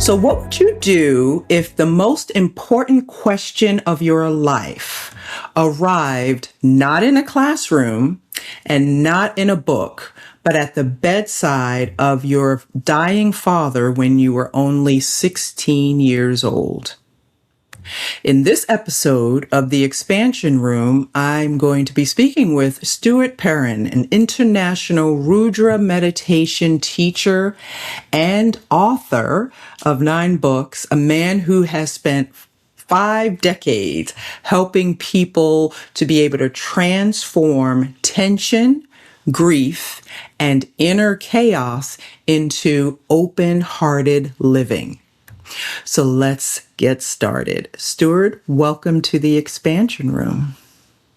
So, what would you do if the most important question of your life arrived not in a classroom and not in a book, but at the bedside of your dying father when you were only 16 years old? In this episode of The Expansion Room, I'm going to be speaking with Stuart Perrin, an international Rudra meditation teacher and author of 9 books, a man who has spent 5 decades helping people to be able to transform tension, grief, and inner chaos into open-hearted living. So let's get started. Stuart, welcome to the Expansion Room.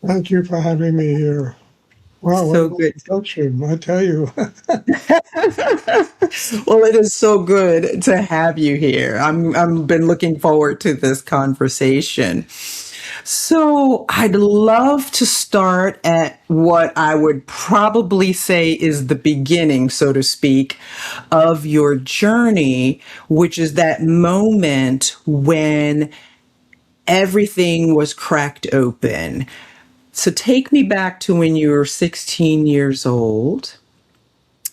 Thank you for having me here. Wow, what So an good. introduction, I tell you. Well, it is so good to have you here. I'm been looking forward to this conversation. So I'd love to start at what I would probably say is the beginning, so to speak, of your journey, which is that moment when everything was cracked open. So take me back to when you were 16 years old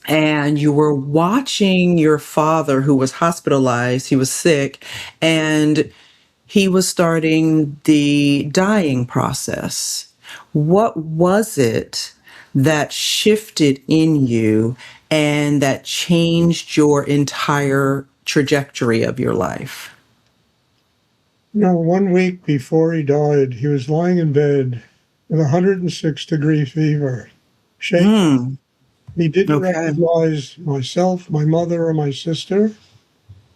and you were watching your father who was hospitalized, he was sick, and he was starting the dying process. What was it that shifted in you and that changed your entire trajectory of your life? One week before he died, he was lying in bed with 106-degree fever, shaking. Hmm. He didn't Okay. recognize myself, my mother, or my sister.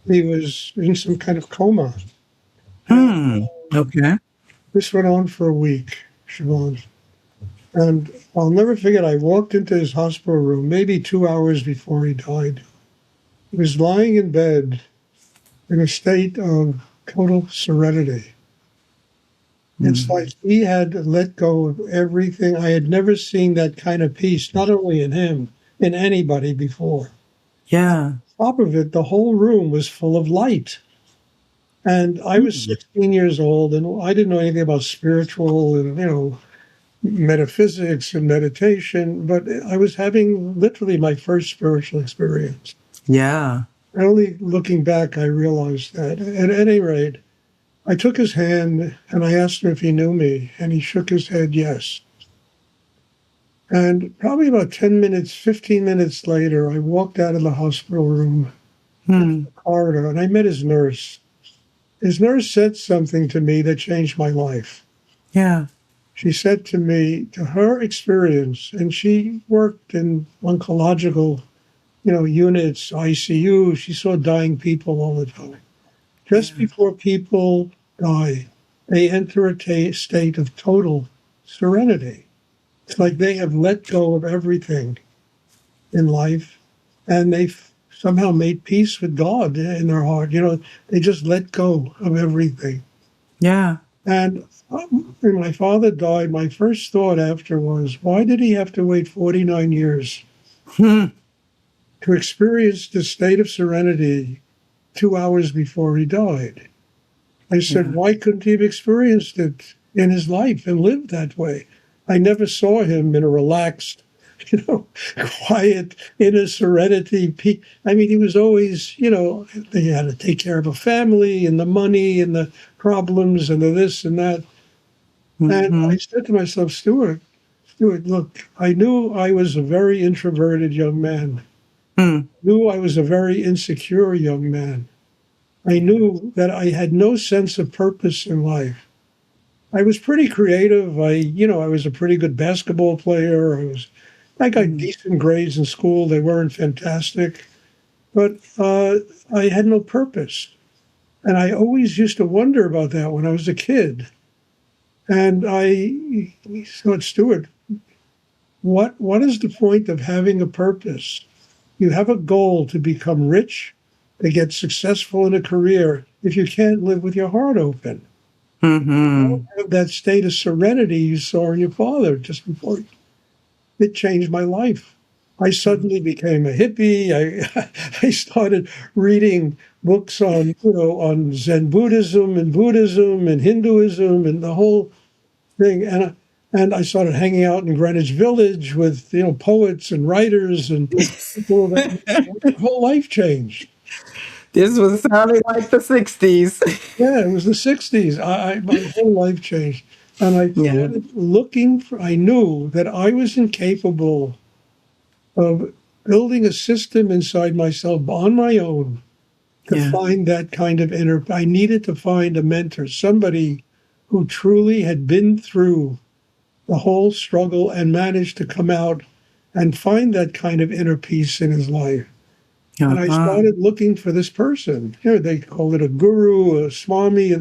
He was in some kind of coma. And Okay. this went on for a week, Shervon. And I'll never forget, I walked into his hospital room maybe 2 hours before he died. He was lying in bed in a state of total serenity. It's like he had let go of everything. I had never seen that kind of peace, not only in him, in anybody before. Yeah. On top of it, the whole room was full of light. And I was 16 years old, and I didn't know anything about spiritual and, metaphysics and meditation, but I was having literally my first spiritual experience. Yeah. Only looking back, I realized that. At any rate, I took his hand and I asked him if he knew me, and he shook his head yes. And probably about 10 minutes, 15 minutes later, I walked out of the hospital room in the corridor and I met his nurse. His nurse said something to me that changed my life. Yeah. She said to me, to her experience, and she worked in oncological, units, ICU. She saw dying people all the time. Just before people die, they enter a state of total serenity. It's like they have let go of everything in life and they've somehow made peace with God in their heart. They just let go of everything. Yeah. And when my father died, my first thought after was, why did he have to wait 49 years to experience the state of serenity 2 hours before he died? I said, why couldn't he have experienced it in his life and lived that way? I never saw him in a relaxed, quiet, inner serenity. He was always, he had to take care of a family and the money and the problems and the this and that. And I said to myself, Stuart, look, I knew I was a very introverted young man. Knew I was a very insecure young man. I knew that I had no sense of purpose in life. I was pretty creative. I was a pretty good basketball player. I got decent grades in school. They weren't fantastic, but I had no purpose. And I always used to wonder about that when I was a kid. And I thought, Stuart, what is the point of having a purpose? You have a goal to become rich, to get successful in a career, if you can't live with your heart open. You don't have that state of serenity you saw in your father just before. It changed my life. I suddenly became a hippie. I started reading books on, on Zen Buddhism and Hinduism and the whole thing. And I started hanging out in Greenwich Village with, poets and writers and people that my whole life changed. This was sounding like the 60s. Yeah, it was the 60s. My whole life changed. And I Yeah. started looking for, I knew that I was incapable of building a system inside myself on my own to Yeah. find that kind of inner. I needed to find a mentor, somebody who truly had been through the whole struggle and managed to come out and find that kind of inner peace in his life. And I Uh-huh. started looking for this person. They call it a guru, a swami.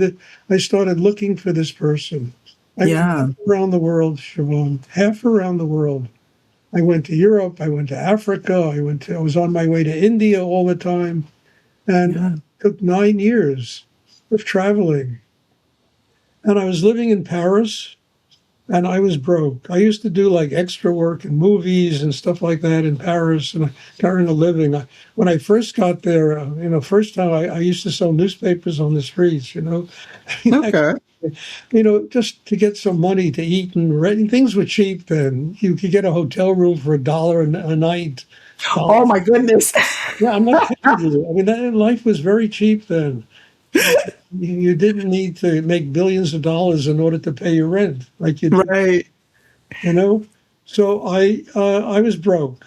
I started looking for this person. I went Yeah. around the world, Shervon, half around the world. I went to Europe. I went to Africa. I was on my way to India all the time, and it Yeah. took 9 years of traveling. And I was living in Paris, and I was broke. I used to do like extra work in movies and stuff like that in Paris, and I got earn a living. When I first got there, first time I used to sell newspapers on the streets. Okay. Just to get some money to eat and rent. And things were cheap then. You could get a hotel room for $1 a night. Oh my goodness. Yeah, I'm not kidding you. I mean, life was very cheap then. You didn't need to make billions of dollars in order to pay your rent like you do, Right. you know. So I was broke.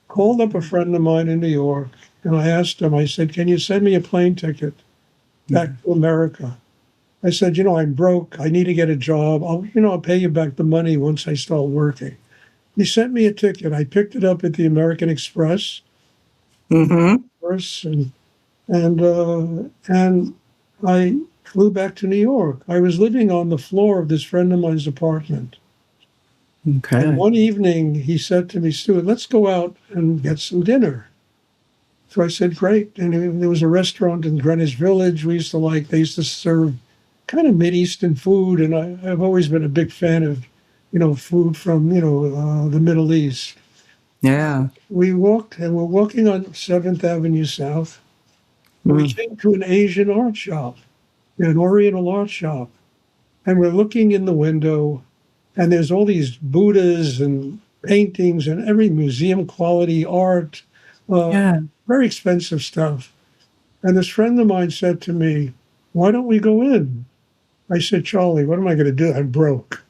Called up a friend of mine in New York, and I asked him. I said, "Can you send me a plane ticket back to America?" I said, "I'm broke. I need to get a job. I'll pay you back the money once I start working." He sent me a ticket. I picked it up at the American Express, Mm-hmm. first, and I flew back to New York. I was living on the floor of this friend of mine's apartment. And Okay. one evening he said to me, "Stuart, let's go out and get some dinner." So I said, "Great." And there was a restaurant in Greenwich Village. They used to serve kind of Mideastern food. And I've always been a big fan of, food from, the Middle East. Yeah. We walked, and we're walking on 7th Avenue South. And we Mm. came to an Asian art shop, an Oriental art shop. And we're looking in the window, and there's all these Buddhas and paintings and every museum quality art, uh, Yeah. very expensive stuff. And this friend of mine said to me, "Why don't we go in?" I said, "Charlie, what am I going to do? I'm broke."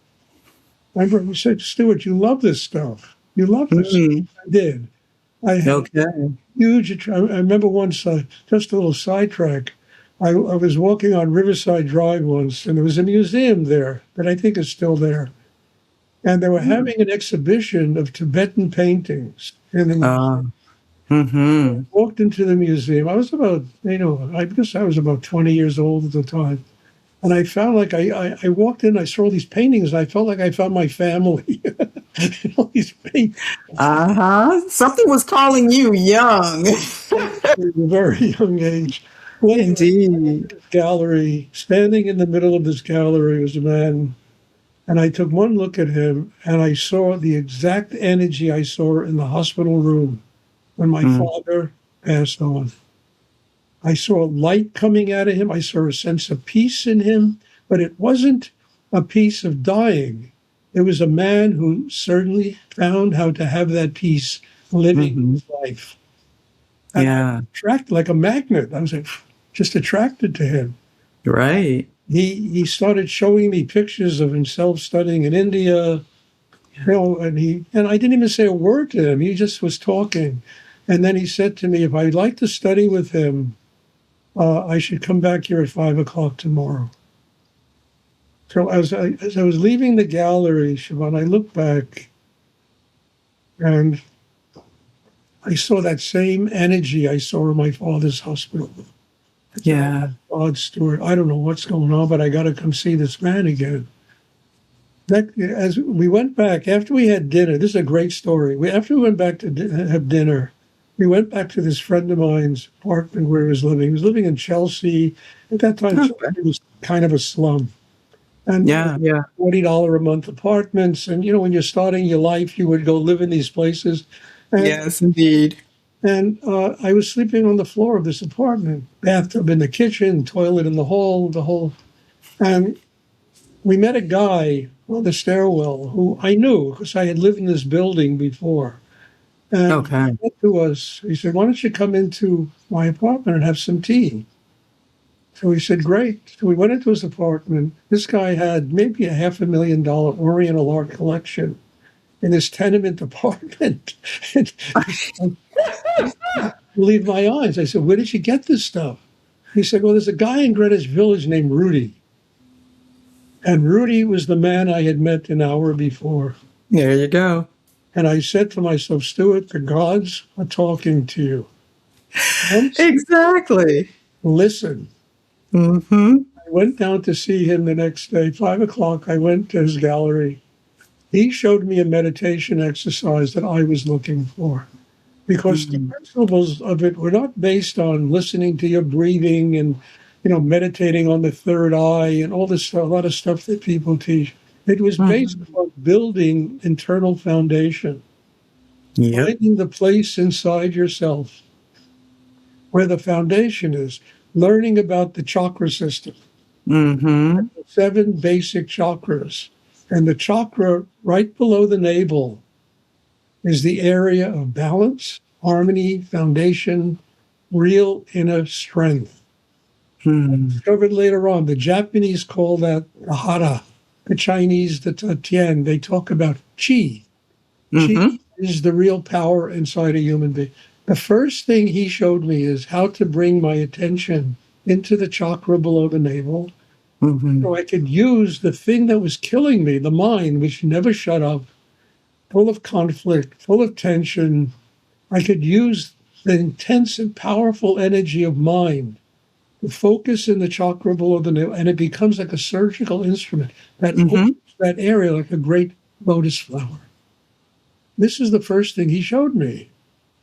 He said, "Stuart, you love this stuff. You love this." Mm. I did. I had Okay. huge. I remember once, just a little sidetrack. I was walking on Riverside Drive once, and there was a museum there that I think is still there. And they were Mm. having an exhibition of Tibetan paintings in the museum. Uh, mm-hmm. Walked into the museum. I was about, I guess I was about 20 years old at the time. And I found like I walked in, I saw all these paintings, and I felt like I found my family. All these paintings Uh-huh. Something was calling you young. at a very young age. Went into Indeed. this gallery. Standing in the middle of this gallery was a man, and I took one look at him, and I saw the exact energy I saw in the hospital room when my Mm. father passed on. I saw light coming out of him. I saw a sense of peace in him, but it wasn't a peace of dying. It was a man who certainly found how to have that peace living Mm-hmm. his life. And I was Yeah. attracted like a magnet. I was like, just attracted to him. Right. He started showing me pictures of himself studying in India, and I didn't even say a word to him. He just was talking. And then he said to me, if I'd like to study with him, I should come back here at 5 o'clock tomorrow. So as I was leaving the gallery, Siobhan, I looked back and I saw that same energy I saw in my father's hospital. I said, Yeah. "Oh, God, Stuart, I don't know what's going on, but I got to come see this man again." As we went back after we had dinner, this is a great story. After we went back to have dinner, we went back to this friend of mine's apartment where he was living. He was living in Chelsea. At that time, Okay. Chelsea was kind of a slum. And Yeah. Yeah. $40 a month apartments. And, when you're starting your life, you would go live in these places. And Yes, indeed. I was sleeping on the floor of this apartment, bathtub in the kitchen, toilet in the hall, the whole. And we met a guy on the stairwell who I knew because I had lived in this building before. And he Okay. said to us, he said, "Why don't you come into my apartment and have some tea?" So we said, "Great." So we went into his apartment. This guy had maybe a $500,000 Oriental art collection in his tenement apartment. And I believed my eyes. I said, "Where did you get this stuff?" He said, "Well, there's a guy in Greenwich Village named Rudy." And Rudy was the man I had met an hour before. There you go. And I said to myself, "Stuart, the gods are talking to you. Once Exactly. listen." Mm-hmm. I went down to see him the next day, 5 o'clock. I went to his gallery. He showed me a meditation exercise that I was looking for because the principles of it were not based on listening to your breathing and, meditating on the third eye and all this, a lot of stuff that people teach. It was based Mm-hmm. on building internal foundation, Yep. finding the place inside yourself where the foundation is, learning about the chakra system, Mm-hmm. 7 basic chakras. And the chakra right below the navel is the area of balance, harmony, foundation, real inner strength. Hmm. Discovered later on, the Japanese call that the hara, the Chinese the tian. They talk about qi. Qi Mm-hmm. is the real power inside a human being. The first thing he showed me is how to bring my attention into the chakra below the navel Mm-hmm. so I could use the thing that was killing me, the mind, which never shut up, full of conflict, full of tension. I could use the intense and powerful energy of mind to focus in the chakra below the navel, and it becomes like a surgical instrument that Mm-hmm. opens that area like a great lotus flower. This is the first thing he showed me.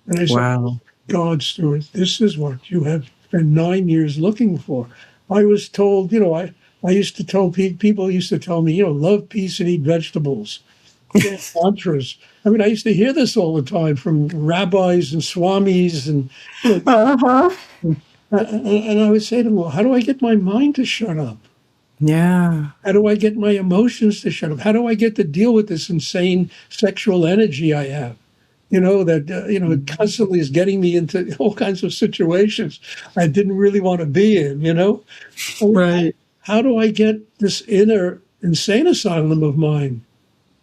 And I said, Wow. "God, Stuart, this is what you have spent 9 years looking for." I was told, I used to tell people used to tell me, love, peace, and eat vegetables. Mantras. I mean, I used to hear this all the time from rabbis and swamis, and Uh-huh. and I would say to them, "Well, how do I get my mind to shut up? Yeah. How do I get my emotions to shut up? How do I get to deal with this insane sexual energy I have? That it constantly is getting me into all kinds of situations I didn't really want to be in. I mean, Right. how do I get this inner insane asylum of mine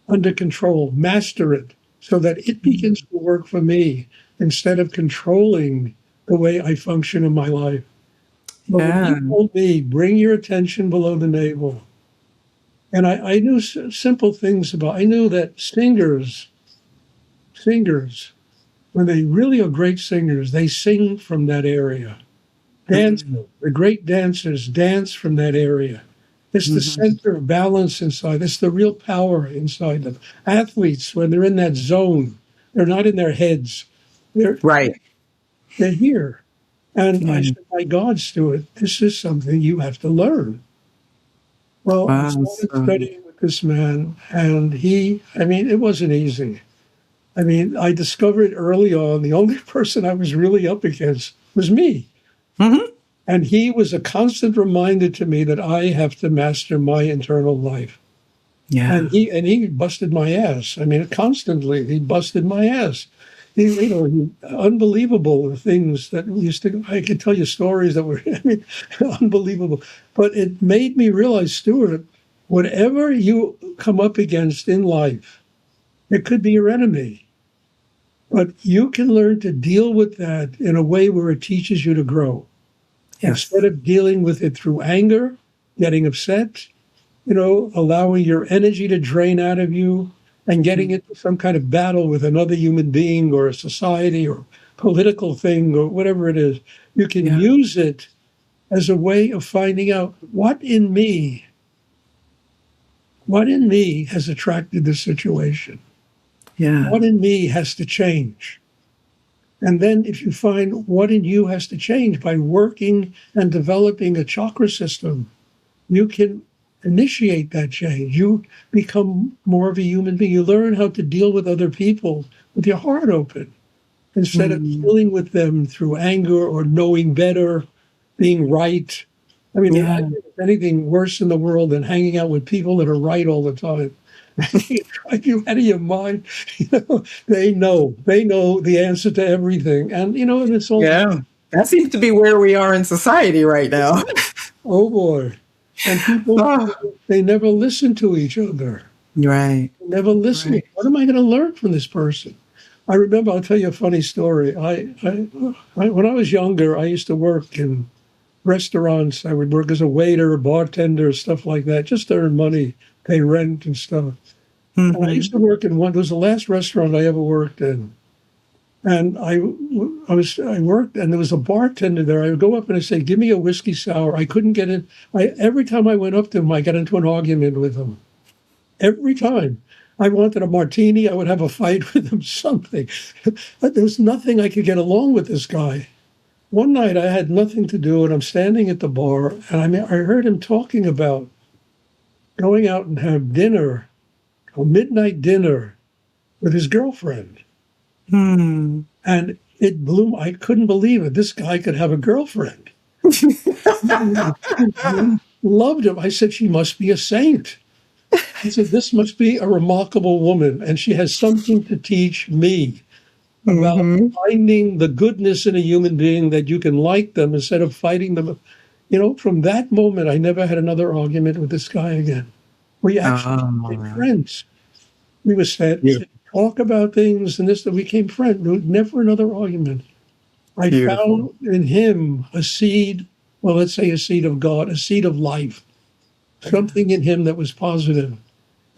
under control, master it, so that it begins to work for me instead of controlling the way I function in my life?" But when he Yeah. told me, "Bring your attention below the navel," and I knew simple things I knew that singers, when they really are great singers, they sing from that area. Mm-hmm. The great dancers dance from that area. It's the Mm-hmm. center of balance inside. It's the real power inside them. Athletes, when they're in that zone, they're not in their heads. They're Right. they're here. And I Yeah. said, "My God, Stuart, this is something you have to learn." Well, I started Awesome. studying with this man, and I mean, it wasn't easy. I mean, I discovered early on the only person I was really up against was me. Mm-hmm. And he was a constant reminder to me that I have to master my internal life. Yeah. And he busted my ass. I mean, constantly he busted my ass. Unbelievable things that we used to. I could tell you stories that were, I mean, unbelievable. But it made me realize, Stuart, whatever you come up against in life, it could be your enemy, but you can learn to deal with that in a way where it teaches you to grow. Instead Yes. of dealing with it through anger, getting upset, allowing your energy to drain out of you and getting into some kind of battle with another human being or a society or political thing or whatever it is, you can Yeah. use it as a way of finding out what in me has attracted this situation, Yeah. what in me has to change. And then if you find what in you has to change by working and developing a chakra system, you can initiate that change. You become more of a human being. You learn how to deal with other people with your heart open. instead of dealing with them through anger or knowing better, being right. I mean, I Yeah. think there's anything worse in the world than hanging out with people that are right all the time. They drive you out of your mind. They know the answer to everything, and and it's all. Yeah. That seems to be where we are in society right now. Oh boy, and people, Oh, they never listen to each other. right. Never listening. Right. What am I going to learn from this person? I remember. I'll tell you a funny story. When I was younger, I used to work in restaurants. I would work as a waiter, bartender, stuff like that, just to earn money, pay rent and stuff. And I used to work in one. It was the last restaurant I ever worked in. And I worked, and there was a bartender there. I would go up and I say, "Give me a whiskey sour." I couldn't get it. Every time I went up to him, I got into an argument with him. Every time I wanted a martini, I would have a fight with him. Something. There was nothing I could get along with this guy. One night I had nothing to do, and I'm standing at the bar, and I heard him talking about going out and have dinner, a midnight dinner, with his girlfriend. Hmm. And it blew. I couldn't believe it. This guy could have a girlfriend. Loved him. I said, she must be a saint. I said, this must be a remarkable woman, and she has something to teach me about finding the goodness in a human being, that you can like them instead of fighting them. From that moment, I never had another argument with this guy again. We actually became Oh, friends. We would beautiful. talk about things and this, that we became friends. There was never another argument. I Beautiful. found in him a seed, well, let's say a seed of God, a seed of life, something in him that was positive.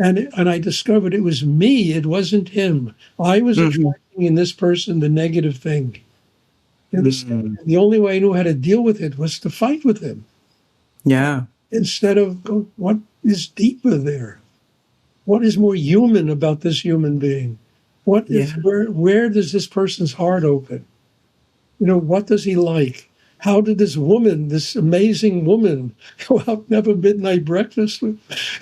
And I discovered it was me, it wasn't him. I was Hmm. attracting in this person the negative thing. You understand? Hmm. The only way I knew how to deal with it was to fight with him Yeah. instead of what is deeper there? What is more human about this human being? Yeah. Where does this person's heart open? What does he like? How did this woman, this amazing woman, go out and have a midnight breakfast with,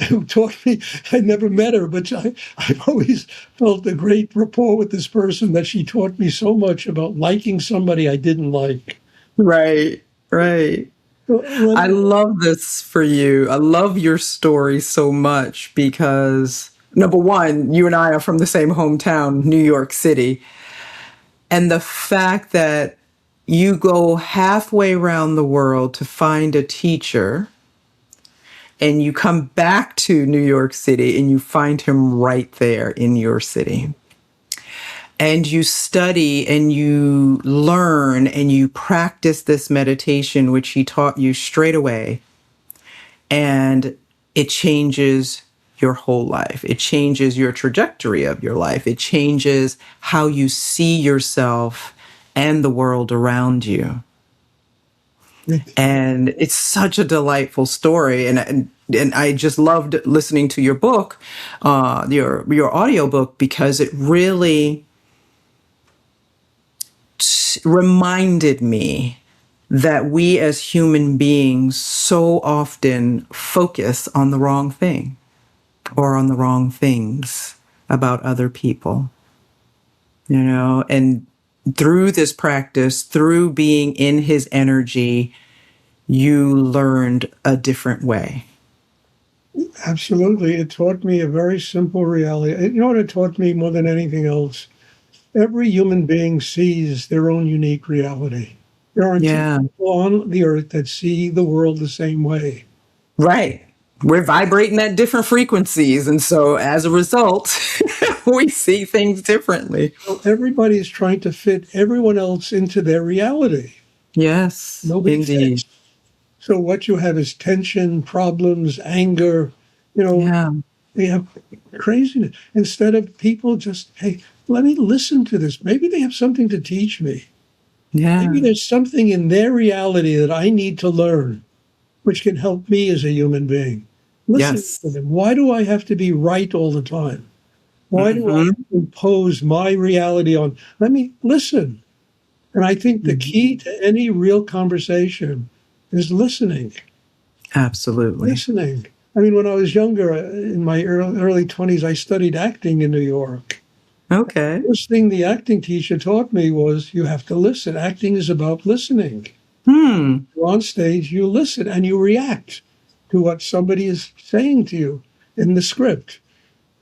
who taught me? I never met her, but I've always felt a great rapport with this person, that she taught me so much about liking somebody I didn't like. Right. Right. Well, I love this for you. I love your story so much because, number one, you and I are from the same hometown, New York City. And the fact that you go halfway around the world to find a teacher and you come back to New York City and you find him right there in your city. And you study and you learn and you practice this meditation, which he taught you straight away. And it changes your whole life. It changes your trajectory of your life. It changes how you see yourself and the world around you. And it's such a delightful story. And I just loved listening to your book, your audiobook, because it really reminded me that we as human beings so often focus on the wrong thing or on the wrong things about other people, and through this practice, through being in his energy, you learned a different way. absolutely. It taught me a very simple reality. You know what it taught me more than anything else? Every human being sees their own unique reality. There aren't two Yeah, people on the earth that see the world the same way. right. We're vibrating at different frequencies. And so as a result, we see things differently. So everybody is trying to fit everyone else into their reality. Yes, Nobody indeed. fits. So what you have is tension, problems, anger. You know, Yeah, they have craziness. Instead of people just, hey, let me listen to this. Maybe they have something to teach me. Maybe yeah, there's something in their reality that I need to learn, which can help me as a human being. Listen to yes. them. Why do I have to be right all the time? Why do I Hmm. impose my reality on? Let me listen. And I think the key to any real conversation is listening. Absolutely. Listening. I mean, when I was younger, in my early 20s, I studied acting in New York. Okay. First thing the acting teacher taught me was you have to listen. Acting is about listening. Hmm. You're on stage, you listen and you react to what somebody is saying to you in the script.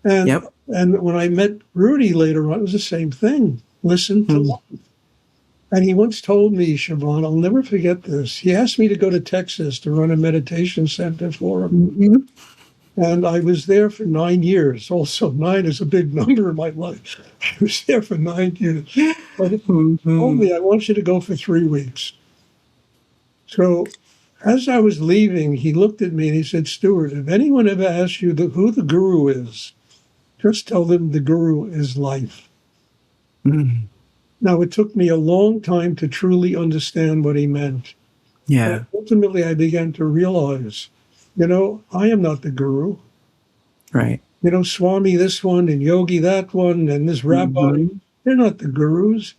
And Yep. and when I met Rudy later on, it was the same thing. Listen to Hmm. life. And he once told me, Shervon, I'll never forget this. He asked me to go to Texas to run a meditation center for him. Mhm. And I was there for 9 years. Also, nine is a big number in my life. I was there for 9 years. But he told Mhm. me, I want you to go for 3 weeks. So as I was leaving, he looked at me and he said, Stuart, if anyone ever asks you who the guru is, just tell them the guru is life. Mhm. Now, it took me a long time to truly understand what he meant. But Yeah. ultimately, I began to realize, I am not the guru. Right. Swami this one and Yogi that one and this rabbi, Mhm. they're not the gurus.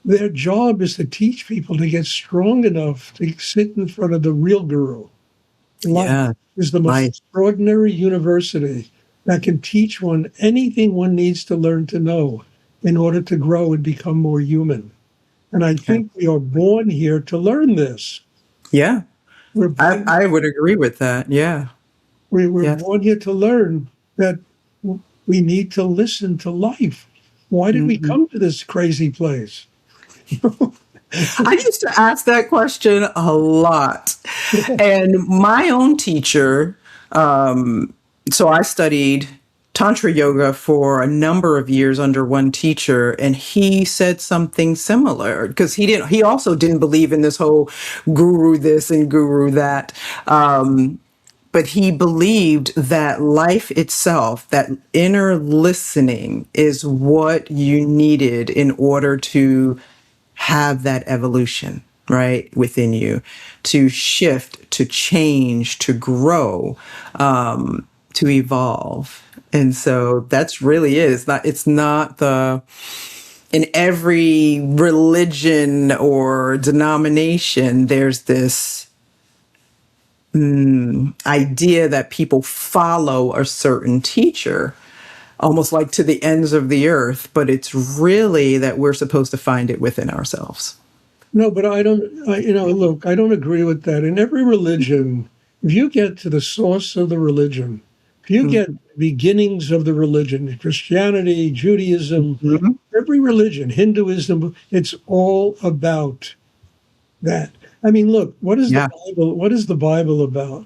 Their job is to teach people to get strong enough to sit in front of the real guru. Life Yeah. is the most Life. extraordinary university that can teach one anything one needs to learn to know in order to grow and become more human. And I think we are born here to learn this. Yeah. We're born, I would agree with that. Yeah. we're Yes. born here to learn that we need to listen to life. Why did we Mhm. come to this crazy place? I used to ask that question a lot. And my own teacher, so I studied Tantra yoga for a number of years under one teacher, and he said something similar because he also didn't believe in this whole guru this and guru that. But he believed that life itself, that inner listening, is what you needed in order to have that evolution, right, within you, to shift, to change, to grow, to evolve. And so that's really it. It's not the, in every religion or denomination, there's this idea that people follow a certain teacher, almost like to the ends of the earth, but it's really that we're supposed to find it within ourselves. No, but look, I don't agree with that. In every religion, if you get to the source of the religion, if you get Mhm. beginnings of the religion, Christianity, Judaism, Mhm. every religion, Hinduism, it's all about that. I mean, look, what is the Yeah. Bible? What is the Bible about?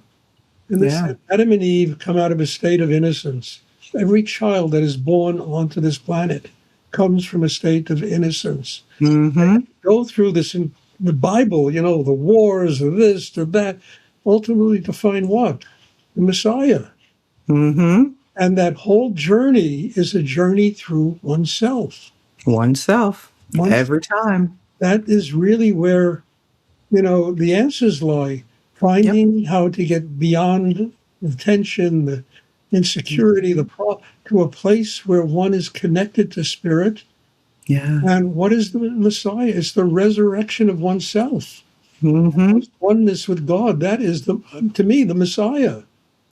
In this, Yeah. Adam and Eve come out of a state of innocence. Every child that is born onto this planet comes from a state of innocence. Hmm. Go through this in the Bible, the wars, or this, or that, ultimately to find what? The Messiah. Hmm. And that whole journey is a journey through oneself. Oneself. One, Every time. that is really where, the answers lie. Yep. Finding how to get beyond the tension, the insecurity, Mhm. to a place where one is connected to spirit. Yeah. And what is the Messiah? It's the resurrection of oneself. Hmm. Oneness with God. That is to me, the Messiah.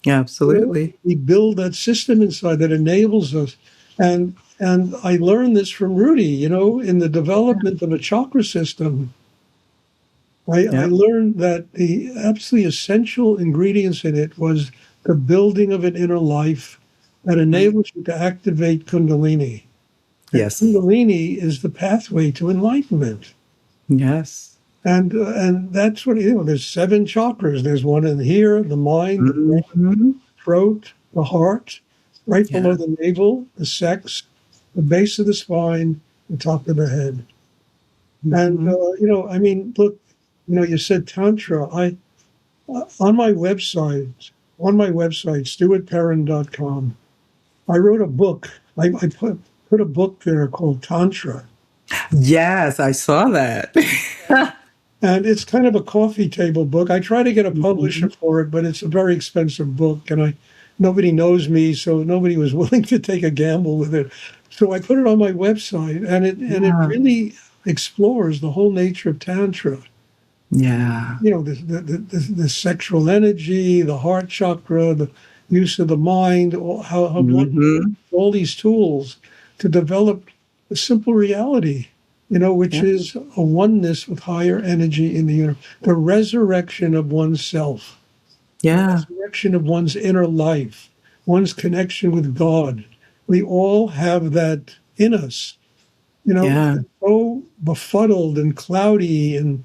Absolutely. We build that system inside that enables us. And I learned this from Rudy, in the development of a chakra system. I Yep. learned that the absolutely essential ingredients in it was the building of an inner life that Mm. enables you to activate Kundalini. And Yes. Kundalini is the pathway to enlightenment. Yes. And that's what there's seven chakras. There's one in here, the mind, the brain, Hmm. throat, the heart, right below Yeah. the navel, the sex, the base of the spine, the top of the head. And Hmm. I mean, look, you said tantra. I on my website, stuartperrin.com, I wrote a book. I put a book there called Tantra. Yes, I saw that. And it's kind of a coffee table book. I try to get a publisher Mhm. for it, but it's a very expensive book, and nobody knows me, so nobody was willing to take a gamble with it. So I put it on my website, and it Yeah. really explores the whole nature of tantra. Yeah. The sexual energy, the heart chakra, the use of the mind, how Hmm. all these tools. to develop a simple reality, which Yeah. is a oneness with higher energy in the universe, the resurrection of oneself, the Yeah. resurrection of one's inner life, one's connection with God. We all have that in us, Yeah. so befuddled and cloudy and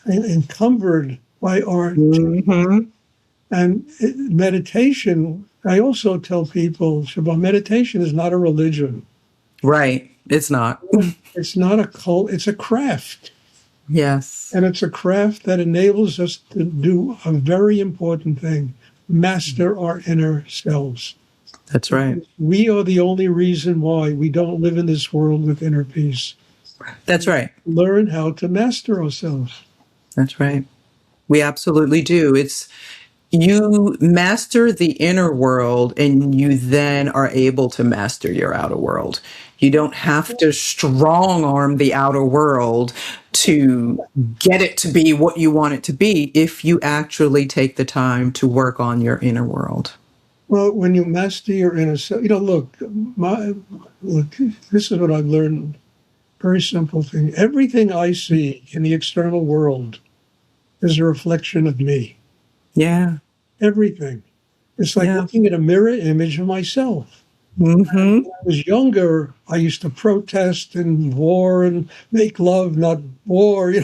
encumbered by our Hmm. and meditation. I also tell people, Shabbat, meditation is not a religion. Right. It's not. It's not a cult. It's a craft. Yes. And it's a craft that enables us to do a very important thing, master our inner selves. That's right. We are the only reason why we don't live in this world with inner peace. That's right. Learn how to master ourselves. That's right. We absolutely do. It's you master the inner world and you then are able to master your outer world. You don't have to strong arm the outer world to get it to be what you want it to be if you actually take the time to work on your inner world. Well, when you master your inner self, look, this is what I've learned. Very simple thing. Everything I see in the external world is a reflection of me. Yeah. Everything. It's like Yeah. looking at a mirror image of myself. Mm-hmm. When I was younger, I used to protest and war and make love, not war.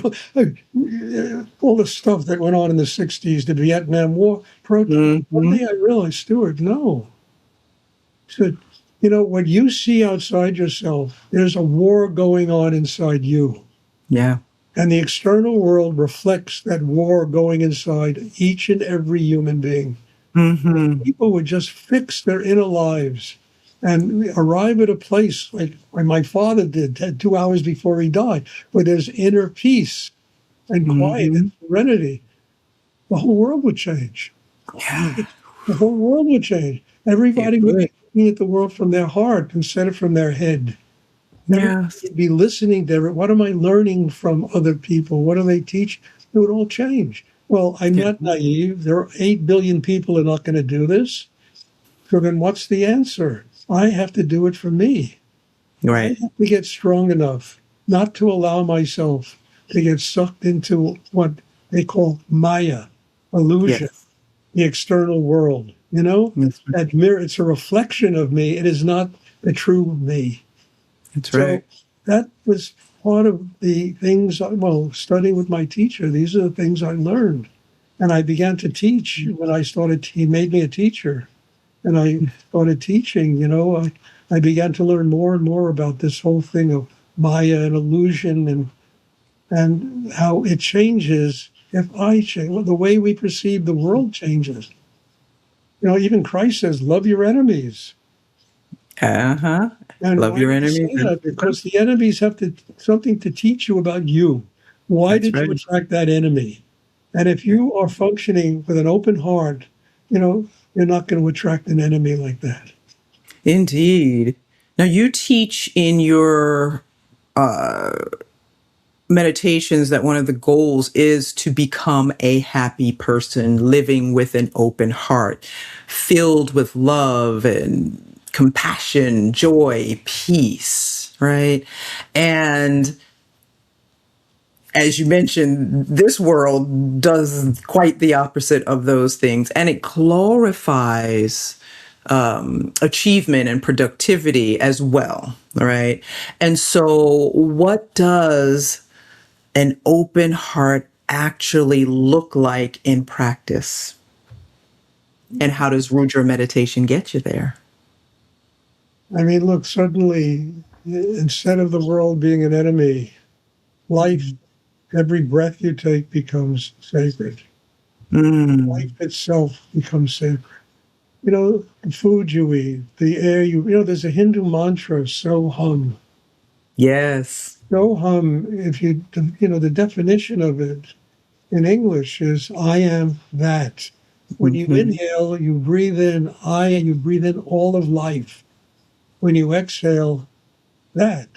All the stuff that went on in the '60s, the Vietnam War protest. One Mm-hmm. day I realized, Stuart, no. I said, what you see outside yourself, there's a war going on inside you. Yeah. And the external world reflects that war going inside each and every human being. Mm-hmm. People would just fix their inner lives and arrive at a place like my father did 2 hours before he died, where there's inner peace and quiet Mm-hmm. and serenity. The whole world would change. Yeah. The whole world would change. It Everybody would would. be looking at the world from their heart instead of from their head. Everybody Yes. would be listening to what am I learning from other people? What do they teach? It would all change. Well, I'm It not would. naive. There are 8 billion people who are not going to do this. So then what's the answer? I have to do it for me. I Right. have to get strong enough not to allow myself to get sucked into what they call Maya, illusion, Yes. the external world. That's That mirror, it's a reflection of me. It is not the true me. That's So right. that was part of the things, studying with my teacher, these are the things I learned. And I began to teach when I started, he made me a teacher. And I started teaching, I began to learn more and more about this whole thing of Maya and illusion and how it changes if I change. The way we perceive the world changes. Even Christ says, love your enemies. Uh-huh. And Love why your did he enemies. say that? Because the enemies have something to teach you about you. Why That's did you right. attract that enemy? And if you are functioning with an open heart, you're not going to attract an enemy like that. Indeed. Now you teach in your meditations that one of the goals is to become a happy person, living with an open heart, filled with love and compassion, joy, peace, right? And as you mentioned, this world does quite the opposite of those things, and it glorifies achievement and productivity as well, right? And so, what does an open heart actually look like in practice? And how does Rudra meditation get you there? I mean, look, suddenly, instead of the world being an enemy, life, every breath you take becomes sacred. Mm, Life itself becomes sacred. The food you eat, the air there's a Hindu mantra, so hum. yes. So hum, if the definition of it in English is I am that. When you Mhm. inhale, you breathe in I, and you breathe in all of life. When you exhale, that.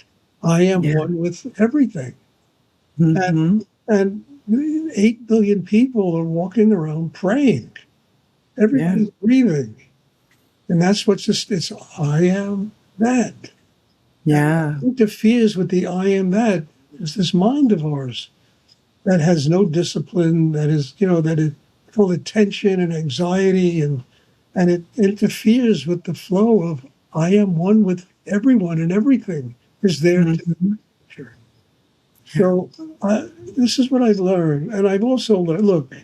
I am Yeah. one with everything. And, Hmm. and 8 billion people are walking around praying. Yeah. Everybody's breathing. And that's it's I am that. Yeah. Interferes with the I am that. It's this mind of ours that has no discipline, that is, that is full of tension and anxiety, and it interferes with the flow of I am one with everyone, and everything is there to Mhm. nurture. So this is what I've learned. And I've also learned, look,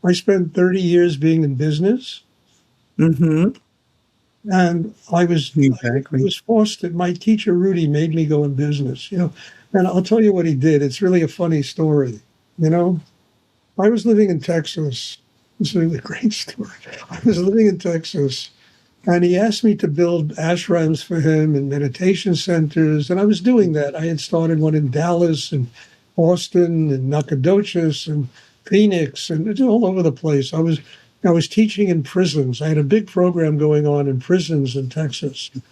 I spent 30 years being in business, Mhm. and I Exactly. was forced to, my teacher, Rudy, made me go in business, and I'll tell you what he did. It's really a funny story. You know, I was living in Texas. This is a great story. I was living in Texas, and he asked me to build ashrams for him and meditation centers. And I was doing that. I had started one in Dallas and Boston and Nacogdoches and Phoenix and it's all over the place. I was teaching in prisons. I had a big program going on in prisons in Texas, teaching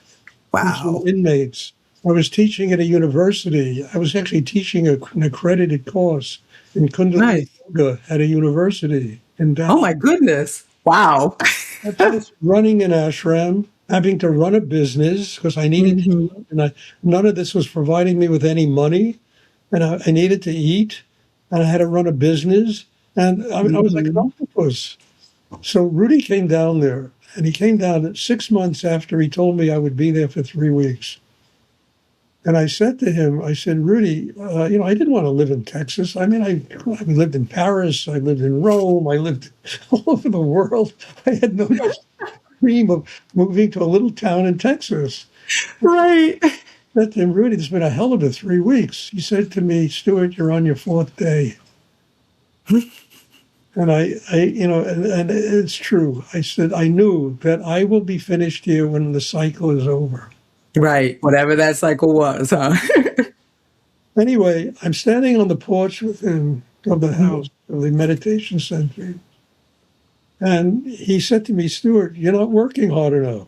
Wow. inmates. I was teaching at a university. I was actually teaching an accredited course in Kundalini Nice. Yoga at a university in Oh Dallas. my goodness. Wow. Plus running an ashram, having to run a business because I needed to Mhm. eat, and none of this was providing me with any money, and I needed to eat, and I had to run a business, and I was like an Mhm. octopus. So Rudy came down there, and he came down 6 months after he told me I would be there for 3 weeks. And I said to him, I said, Rudy, I didn't want to live in Texas. I mean, I lived in Paris, I lived in Rome, I lived all over the world. I had no dream of moving to a little town in Texas. Right. I said to him, Rudy, it's been a hell of a 3 weeks. He said to me, Stuart, you're on your fourth day. And and it's true. I said, I knew that I will be finished here when the cycle is over. Right. Whatever that cycle was, huh? Anyway, I'm standing on the porch with him of the house, of the meditation center. And he said to me, Stuart, you're not working hard enough.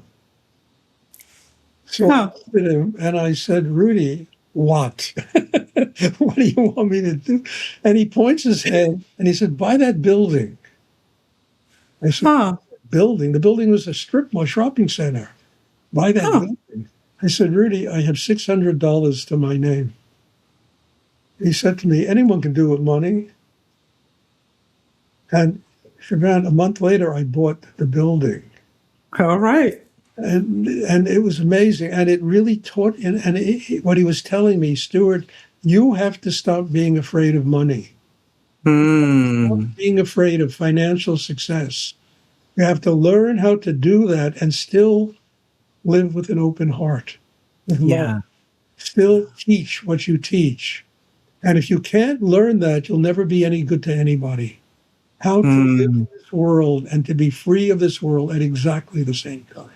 So I Huh. looked at him and I said, Rudy, what? What do you want me to do? And he points his head and he said, buy that building. I said, Huh. building? The building was a strip mall shopping center. Buy that Huh. building. I said, Rudy, I have $600 to my name. He said to me, anyone can do with money. And Shervon, a month later, I bought the building. All right. And it was amazing. And it really taught, what he was telling me, Stuart, you have to stop being afraid of money. Stop Hmm. being afraid of financial success. You have to learn how to do that and still live with an open heart, with love. Yeah. Still teach what you teach. And if you can't learn that, you'll never be any good to anybody. How to live Hmm. in this world and to be free of this world at exactly the same time.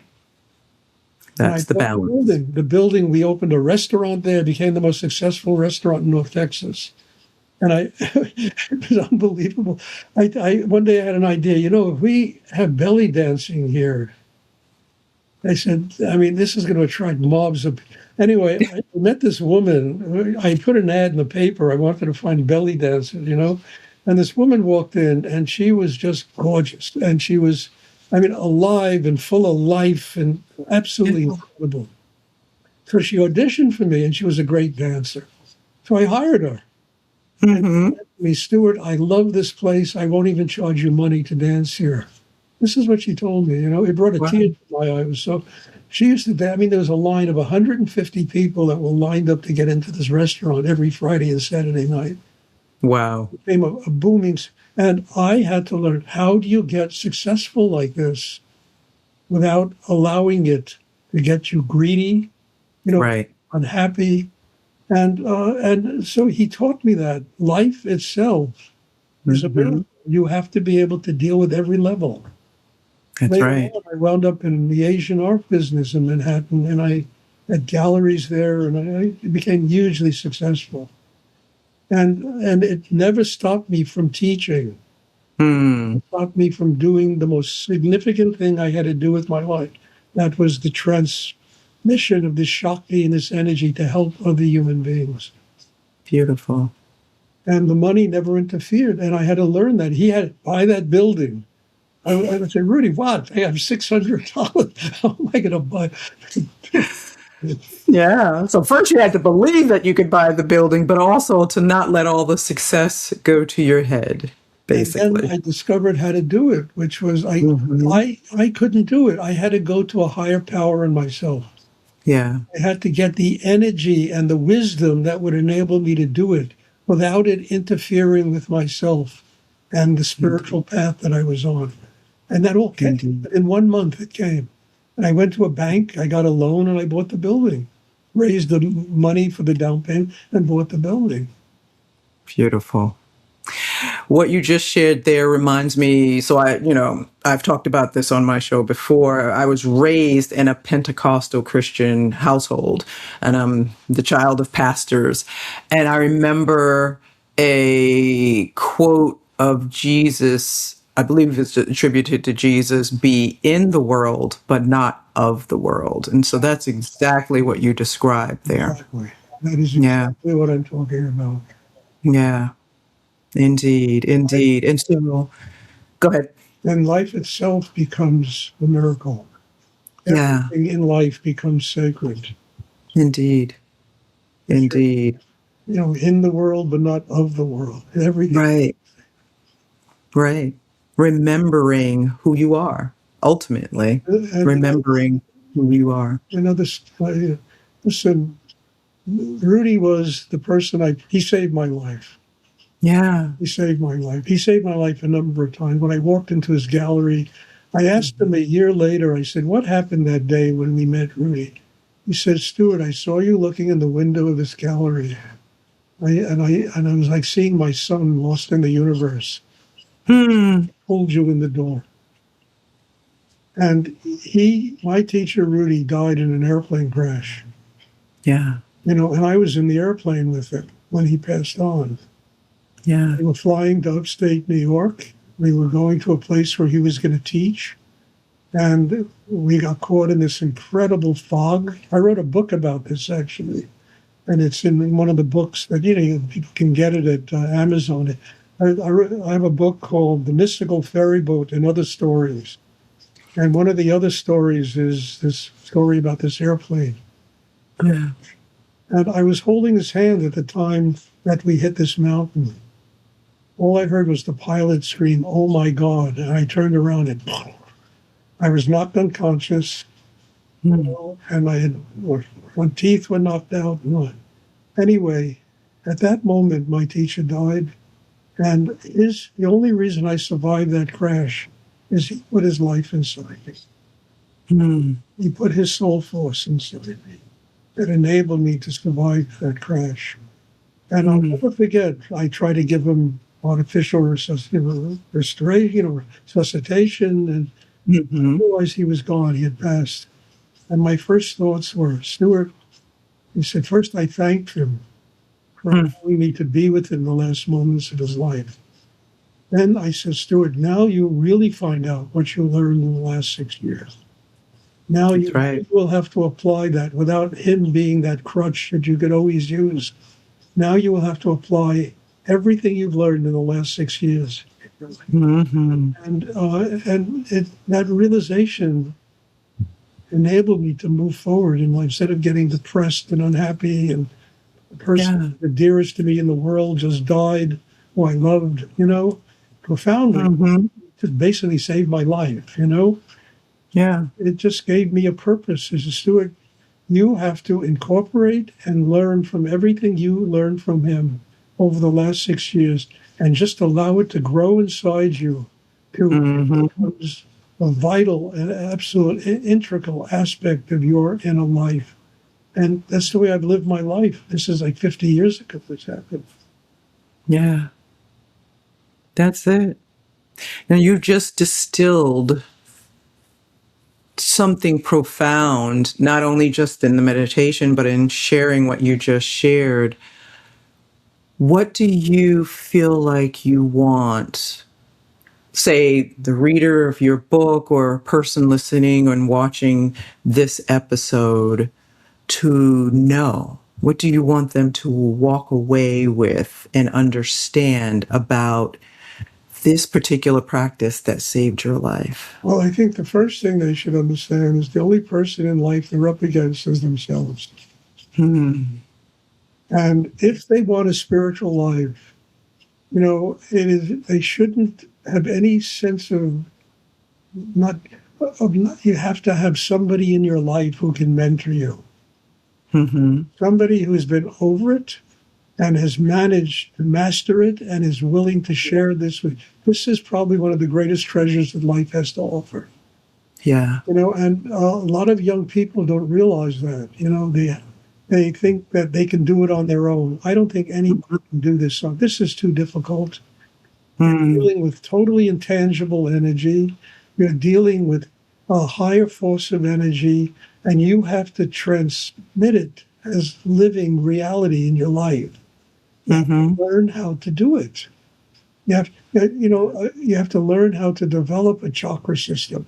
And I That's the bought the balance. building. The building, we opened a restaurant there, became the most successful restaurant in North Texas. And it was unbelievable. One day I had an idea, if we have belly dancing here, I said, I mean, this is going to attract mobs of. Anyway, I met this woman. I put an ad in the paper. I wanted to find belly dancers. And this woman walked in and she was just gorgeous. And she was, I mean, alive and full of life and absolutely incredible. So she auditioned for me and she was a great dancer. So I hired her. And she Mm-hmm. said to me, Stuart, I love this place. I won't even charge you money to dance here. This is what she told me. It brought a tear Wow. to my eye. It was so. She used to dance. I mean, there was a line of 150 people that were lined up to get into this restaurant every Friday and Saturday night. Wow. It became a booming. And I had to learn, how do you get successful like this without allowing it to get you greedy, Right. unhappy, and so he taught me that life itself is a Mm-hmm. miracle. You have to be able to deal with every level. That's Later right. on, I wound up in the Asian art business in Manhattan, and I had galleries there, and I became hugely successful. And it never stopped me from teaching. Hmm. It stopped me from doing the most significant thing I had to do with my life. That was the transmission of this Shakti and this energy to help other human beings. Beautiful. And the money never interfered. And I had to learn that. He had to buy that building. I would say, Rudy, what? I have $600. How am I going to buy? Yeah. So first you had to believe that you could buy the building, but also to not let all the success go to your head, And then basically. I discovered how to do it, which was Hmm. I couldn't do it. I had to go to a higher power in myself. Yeah. I had to get the energy and the wisdom that would enable me to do it without it interfering with myself and the spiritual path that I was on. And that all came. Indeed. In 1 month, it came. And I went to a bank, I got a loan, and I bought the building, raised the money for the down payment, and bought the building. Beautiful. What you just shared there reminds me. So I've talked about this on my show before. I was raised in a Pentecostal Christian household, and I'm the child of pastors. And I remember a quote of Jesus. I believe it's attributed to Jesus: "Be in the world, but not of the world." And so that's exactly what you described there. Exactly. That is Yeah. exactly what I'm talking about. Yeah. Indeed. Life, Indeed. And so, go ahead. then life itself becomes a miracle. Yeah, Everything in life becomes sacred. indeed. If you're, Indeed. in the world, but not of the world. Everything. Right. Right. Remembering who you are, ultimately, And remembering who you are. this, listen, Rudy was the person he saved my life. Yeah. He saved my life. He saved my life a number of times. When I walked into his gallery, I asked him a year later, I said, "What happened that day when we met Rudy?" He said, "Stuart, I saw you looking in the window of this gallery. And I was like seeing my son lost in the universe. Hmm. Pulled you in the door." And my teacher, Rudy, died in an airplane crash. Yeah. And I was in the airplane with him when he passed on. Yeah. We were flying to upstate New York. We were going to a place where he was going to teach. And we got caught in this incredible fog. I wrote a book about this, actually. And it's in one of the books that, people can get it at Amazon. I have a book called The Mystical Ferry Boat and Other Stories. And one of the other stories is this story about this airplane. Yeah. And I was holding his hand at the time that we hit this mountain. All I heard was the pilot scream, "Oh my God." And I turned around and I was knocked unconscious. Hmm. And my teeth were knocked out. Anyway, at that moment, my teacher died. And the only reason I survived that crash is he put his life inside me. Hmm. He put his soul force inside me that enabled me to survive that crash. And I'll Hmm. never forget, I tried to give him artificial restoration, resuscitation, and Hmm. realized he was gone. He had passed. And my first thoughts were, "Stuart," he said, "first I thanked him for Hmm. allowing me to be with him the last moments of his life. Then I said, "Stuart, now you really find out what you learned in the last 6 years. Now That's you right. will have to apply that without him being that crutch that you could always use. Now you will have to apply everything you've learned in the last 6 years." Hmm. And that realization enabled me to move forward in life instead of getting depressed and unhappy. And the person Yeah. the dearest to me in the world just died, who I loved, profoundly. Hmm. Just basically saved my life. Yeah. It just gave me a purpose as a steward. You have to incorporate and learn from everything you learned from him over the last 6 years and just allow it to grow inside you to Hmm. becomes a vital and absolute integral aspect of your inner life. And that's the way I've lived my life. This is like 50 years ago this happened. Yeah. That's it. Now you just distilled something profound, not only just in the meditation, but in sharing what you just shared. What do you feel like you want, say, the reader of your book or a person listening and watching this episode to know? What do you want them to walk away with and understand about this particular practice that saved your life? Well, I think the first thing they should understand is the only person in life they're up against is themselves. Hmm. And if they want a spiritual life, they shouldn't have any sense of not, you have to have somebody in your life who can mentor you. Hmm. Somebody who's been over it and has managed to master it and is willing to share this with. This is probably one of the greatest treasures that life has to offer. Yeah. And a lot of young people don't realize that. They think that they can do it on their own. I don't think anyone can do this. So this is too difficult. You're Mm. dealing with totally intangible energy. You're dealing with a higher force of energy, and you have to transmit it as living reality in your life. You have to Hmm. learn how to do it. You have to learn how to develop a chakra system,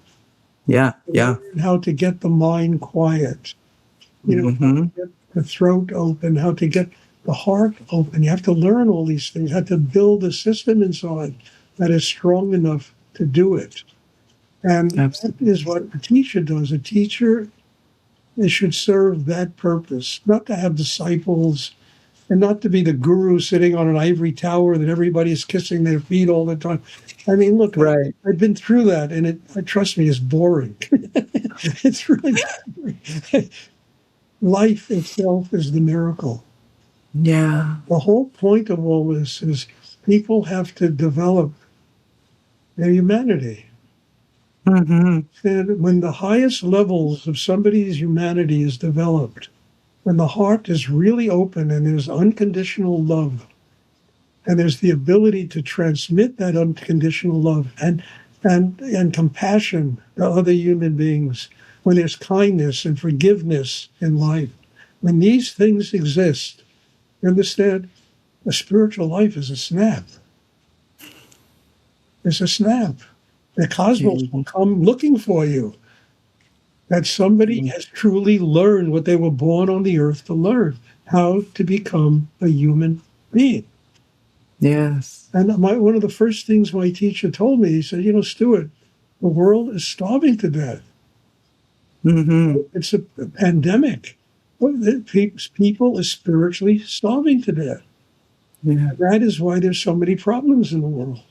Yeah. Yeah. learn how to get the mind quiet, how to Hmm. get the throat open, how to get the heart open. You have to learn all these things, how to build a system inside that is strong enough to do it. And that is Absolutely. what a teacher does. A teacher, they should serve that purpose, not to have disciples and not to be the guru sitting on an ivory tower that everybody's kissing their feet all the time. I mean, look, Right. I've been through that, and trust me, it's boring. It's really boring. Life itself is the miracle. Yeah. The whole point of all this is people have to develop their humanity. Hmm. And when the highest levels of somebody's humanity is developed, when the heart is really open and there's unconditional love, and there's the ability to transmit that unconditional love and compassion to other human beings, when there's kindness and forgiveness in life, when these things exist, you understand, a spiritual life is a snap. It's a snap. The cosmos will come looking for you. That somebody has truly learned what they were born on the earth to learn, how to become a human being. Yes. And one of the first things my teacher told me, he said, Stuart, the world is starving to death. Hmm. It's a pandemic. People are spiritually starving to death. Yeah. That is why there's so many problems in the world.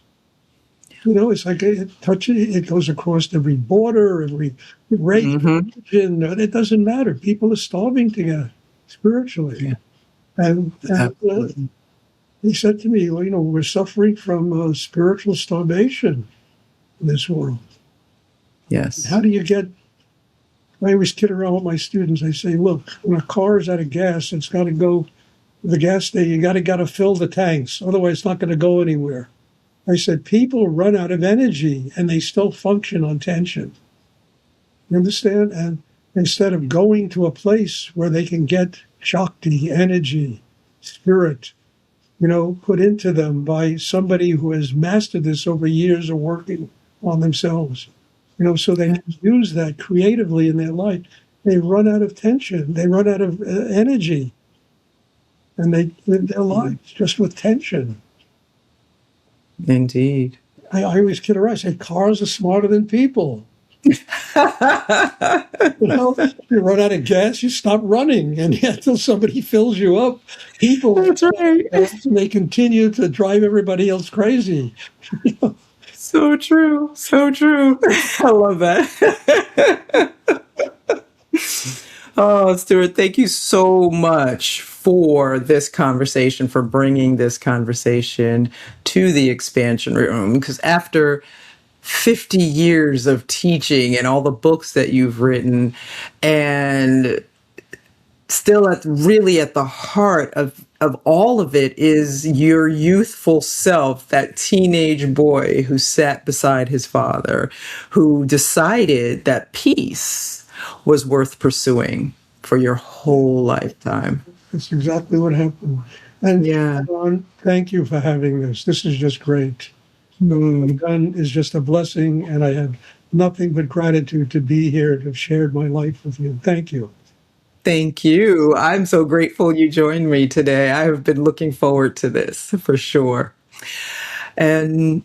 It's like it goes across every border, every race, Hmm. religion. It doesn't matter. People are starving to death spiritually. Yeah. And Absolutely. he said to me, well, we're suffering from spiritual starvation in this world. How Yes. do you get? I always kid around with my students. I say, look, when a car is out of gas, it's got to go to the gas station. You got to fill the tanks, otherwise it's not going to go anywhere. I said, people run out of energy and they still function on tension. You understand? And instead of going to a place where they can get shakti, energy, spirit, put into them by somebody who has mastered this over years of working on themselves, so they Yeah. can use that creatively in their life. They run out of tension, they run out of energy, and they live their lives just with tension. Indeed. I always kid around. I say cars are smarter than people. You run out of gas, you stop running, and until somebody fills you up, people That's right. and they continue to drive everybody else crazy. So true. So true. I love that. Oh, Stuart, thank you so much for this conversation, for bringing this conversation to the expansion room. Because after 50 years of teaching and all the books that you've written, and still really at the heart of all of it is your youthful self, that teenage boy who sat beside his father, who decided that peace was worth pursuing for your whole lifetime. That's exactly what happened. And Yeah. Ron, thank you for having this. This is just great. What you've done is just a blessing, and I have nothing but gratitude to be here, to have shared my life with you. Thank you. Thank you. I'm so grateful you joined me today. I have been looking forward to this for sure. And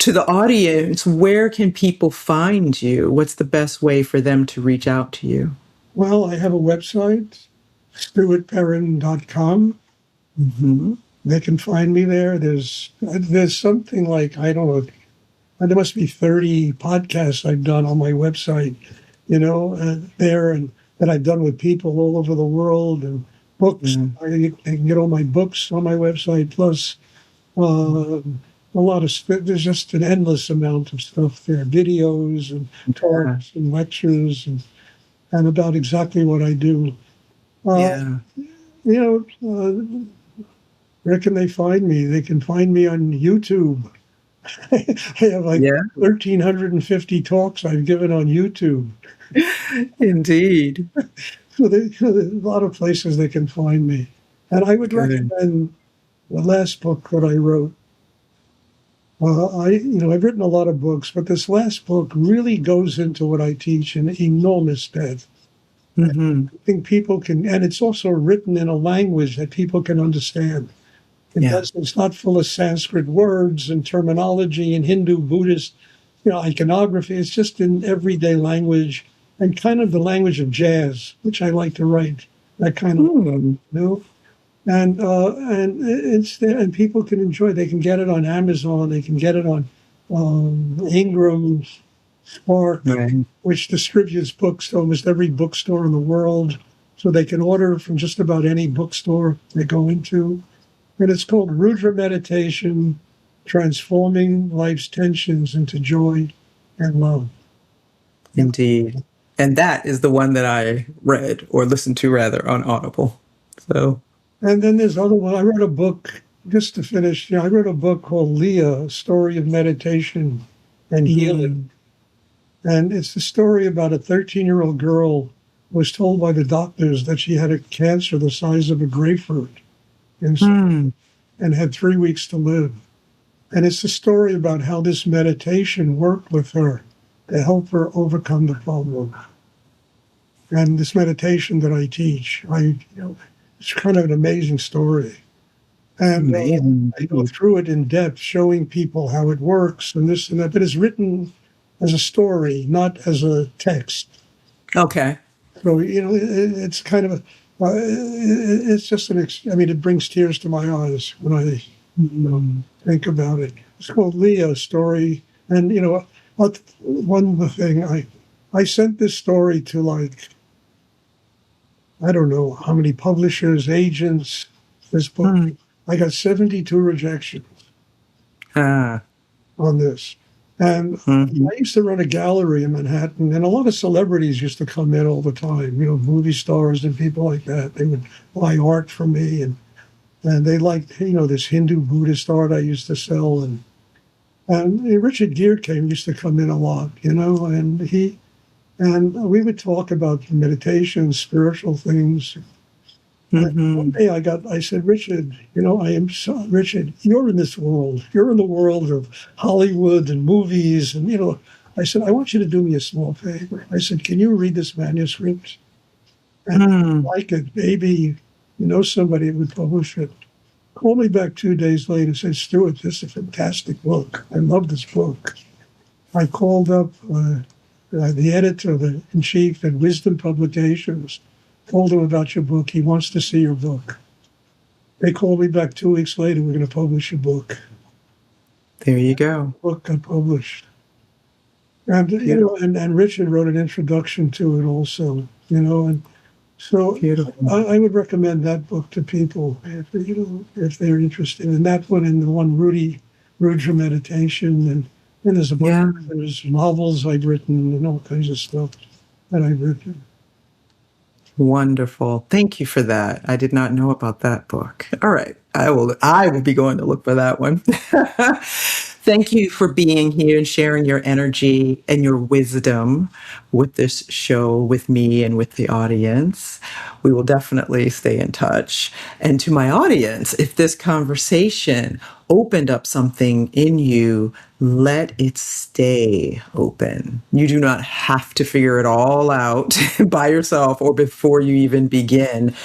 To the audience, where can people find you? What's the best way for them to reach out to you? Well, I have a website, stuartperrin.com. Mm-hmm. They can find me there. There's something like, I don't know, there must be 30 podcasts I've done on my website, there, and that I've done with people all over the world, and books. I can get all my books on my website, plus a lot of there's just an endless amount of stuff there, videos and talks and lectures, and about exactly what I do. Yeah. Where can they find me? They can find me on YouTube. I have like Yeah. 1,350 talks I've given on YouTube. Indeed. So there's a lot of places they can find me. And I would Good. recommend the last book that I wrote. I've written a lot of books, but this last book really goes into what I teach in enormous depth. Mm-hmm. I think people can, and it's also written in a language that people can understand. It's not full of Sanskrit words and terminology and Hindu, Buddhist, iconography. It's just in everyday language and kind of the language of jazz, which I like to write. That kind of, and it's there, and people can enjoy. They can get it on Amazon. They can get it on Ingram, Spark, Right. which distributes books to almost every bookstore in the world. So they can order from just about any bookstore they go into. And it's called Rudra Meditation, Transforming Life's Tensions into Joy and Love. Indeed. And that is the one that I read or listened to rather on Audible. So. And then there's other one. I wrote a book, just to finish, I wrote a book called Leah, A Story of Meditation and Healing. And it's the story about a 13-year-old girl who was told by the doctors that she had a cancer the size of a grapefruit and had 3 weeks to live. And it's a story about how this meditation worked with her to help her overcome the problem. And this meditation that I teach, it's kind of an amazing story. And I go through it in depth, showing people how it works and this and that. But it's written as a story, not as a text. Okay. So, it's kind of it's just it brings tears to my eyes when I think about it. It's called Leah, Story. And, one thing, I sent this story to I don't know how many publishers, agents, this book. I got 72 rejections on this. And I used to run a gallery in Manhattan, and a lot of celebrities used to come in all the time, movie stars and people like that. They would buy art from me, and they liked, this Hindu Buddhist art I used to sell. And Richard Gere used to come in a lot, and we would talk about meditation, spiritual things. And one day I said, Richard, Richard, you're in this world. You're in the world of Hollywood and movies. And, I said, I want you to do me a small favor. I said, can you read this manuscript? And if you like it, maybe somebody would publish it. Called me back 2 days later and said, Stuart, this is a fantastic book. I love this book. I called up the editor-in-chief at Wisdom Publications, told him about your book. He wants to see your book. They called me back 2 weeks later. We're going to publish a book. There you go. The book got published. And, and Richard wrote an introduction to it also, and so I would recommend that book to people if they're interested in that one and the one Rudra Meditation. And there's a book, there's novels I've written and all kinds of stuff that I've written. Wonderful. Thank you for that. I did not know about that book. All right. I will be going to look for that one. Thank you for being here and sharing your energy and your wisdom with this show, with me and with the audience. We will definitely stay in touch. And to my audience, if this conversation opened up something in you, let it stay open. You do not have to figure it all out by yourself or before you even begin.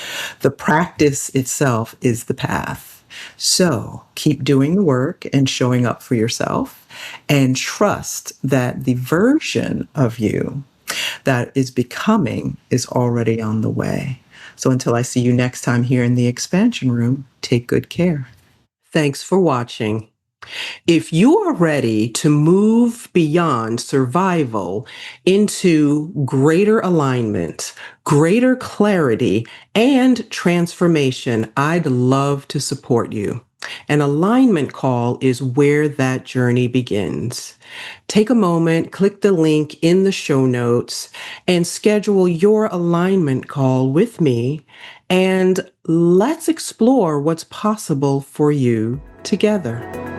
The practice itself is the path. So keep doing the work and showing up for yourself, and trust that the version of you that is becoming is already on the way. So until I see you next time here in the expansion room, take good care. Thanks for watching. If you are ready to move beyond survival into greater alignment, greater clarity, and transformation, I'd love to support you. An alignment call is where that journey begins. Take a moment, click the link in the show notes, and schedule your alignment call with me. And let's explore what's possible for you together.